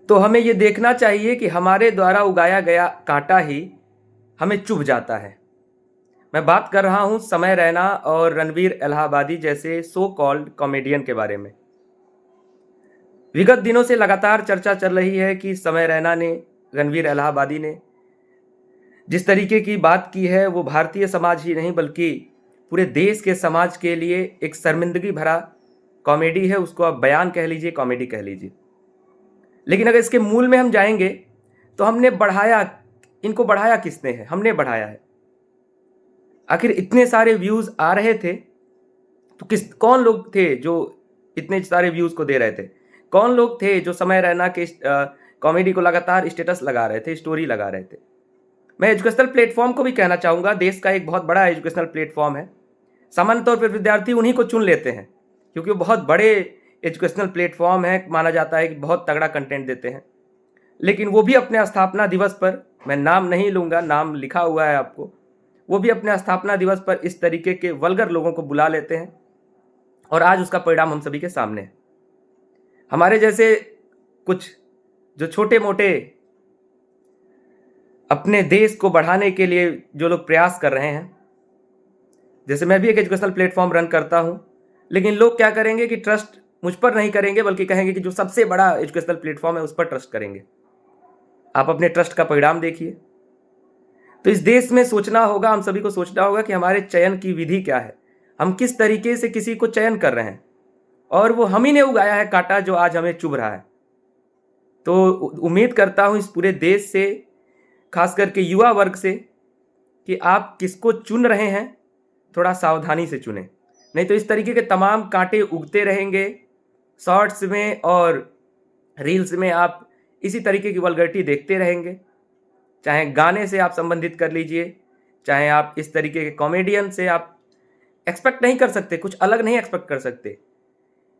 तो हमें ये देखना चाहिए कि हमारे द्वारा उगाया गया कांटा ही हमें चुभ जाता है। मैं बात कर रहा हूं समय रैना और रणवीर इलाहाबादी जैसे सो कॉल्ड कॉमेडियन के बारे में। विगत दिनों से लगातार चर्चा चल रही है कि समय रैना ने, रणवीर इलाहाबादी ने जिस तरीके की बात की है वो भारतीय समाज ही नहीं बल्कि पूरे देश के समाज के लिए एक शर्मिंदगी भरा कॉमेडी है। उसको आप बयान कह लीजिए, कॉमेडी कह लीजिए। लेकिन अगर इसके मूल में हम जाएंगे तो इनको बढ़ाया किसने है? हमने बढ़ाया है। आखिर इतने सारे व्यूज आ रहे थे तो कौन लोग थे जो इतने सारे व्यूज को दे रहे थे? कौन लोग थे जो समय रैना के कॉमेडी को लगातार स्टेटस लगा रहे थे, स्टोरी लगा रहे थे? मैं एजुकेशनल प्लेटफॉर्म को भी कहना चाहूँगा, देश का एक बहुत बड़ा एजुकेशनल प्लेटफॉर्म है। सामान्य तौर पर विद्यार्थी उन्हीं को चुन लेते हैं क्योंकि वो बहुत बड़े एजुकेशनल प्लेटफॉर्म है, माना जाता है कि बहुत तगड़ा कंटेंट देते हैं। लेकिन वो भी अपने स्थापना दिवस पर, मैं नाम नहीं लूँगा, नाम लिखा हुआ है आपको, वो भी अपने स्थापना दिवस पर इस तरीके के वल्गर लोगों को बुला लेते हैं और आज उसका परिणाम हम सभी के सामने है। हमारे जैसे कुछ जो छोटे मोटे अपने देश को बढ़ाने के लिए जो लोग प्रयास कर रहे हैं, जैसे मैं भी एक एजुकेशनल प्लेटफॉर्म रन करता हूं, लेकिन लोग क्या करेंगे कि ट्रस्ट मुझ पर नहीं करेंगे बल्कि कहेंगे कि जो सबसे बड़ा एजुकेशनल प्लेटफॉर्म है उस पर ट्रस्ट करेंगे। आप अपने ट्रस्ट का परिणाम देखिए। तो इस देश में सोचना होगा, हम सभी को सोचना होगा कि हमारे चयन की विधि क्या है, हम किस तरीके से किसी को चयन कर रहे हैं। और वो हम ही ने उगाया है कांटा जो आज हमें चुभ रहा है। तो उम्मीद करता हूं इस पूरे देश से, खास करके युवा वर्ग से, कि आप किसको चुन रहे हैं थोड़ा सावधानी से चुनें। नहीं तो इस तरीके के तमाम कांटे उगते रहेंगे। शॉर्ट्स में और रील्स में आप इसी तरीके की वल्गैरिटी देखते रहेंगे। चाहे गाने से आप संबंधित कर लीजिए, चाहे आप इस तरीके के कॉमेडियन से आप एक्सपेक्ट नहीं कर सकते, कुछ अलग नहीं एक्सपेक्ट कर सकते।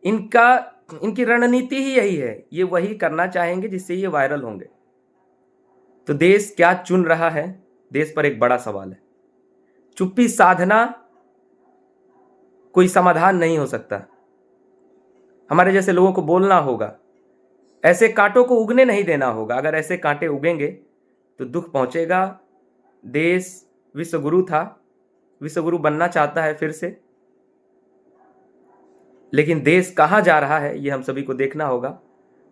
इनकी रणनीति ही यही है, ये वही करना चाहेंगे जिससे ये वायरल होंगे। तो देश क्या चुन रहा है, देश पर एक बड़ा सवाल है। चुप्पी साधना कोई समाधान नहीं हो सकता। हमारे जैसे लोगों को बोलना होगा, ऐसे कांटों को उगने नहीं देना होगा। अगर ऐसे कांटे उगेंगे तो दुख पहुंचेगा। देश विश्वगुरु था, विश्वगुरु बनना चाहता है फिर से, लेकिन देश कहाँ जा रहा है ये हम सभी को देखना होगा।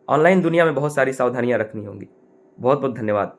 ऑनलाइन दुनिया में बहुत सारी सावधानियां रखनी होंगी। बहुत बहुत धन्यवाद।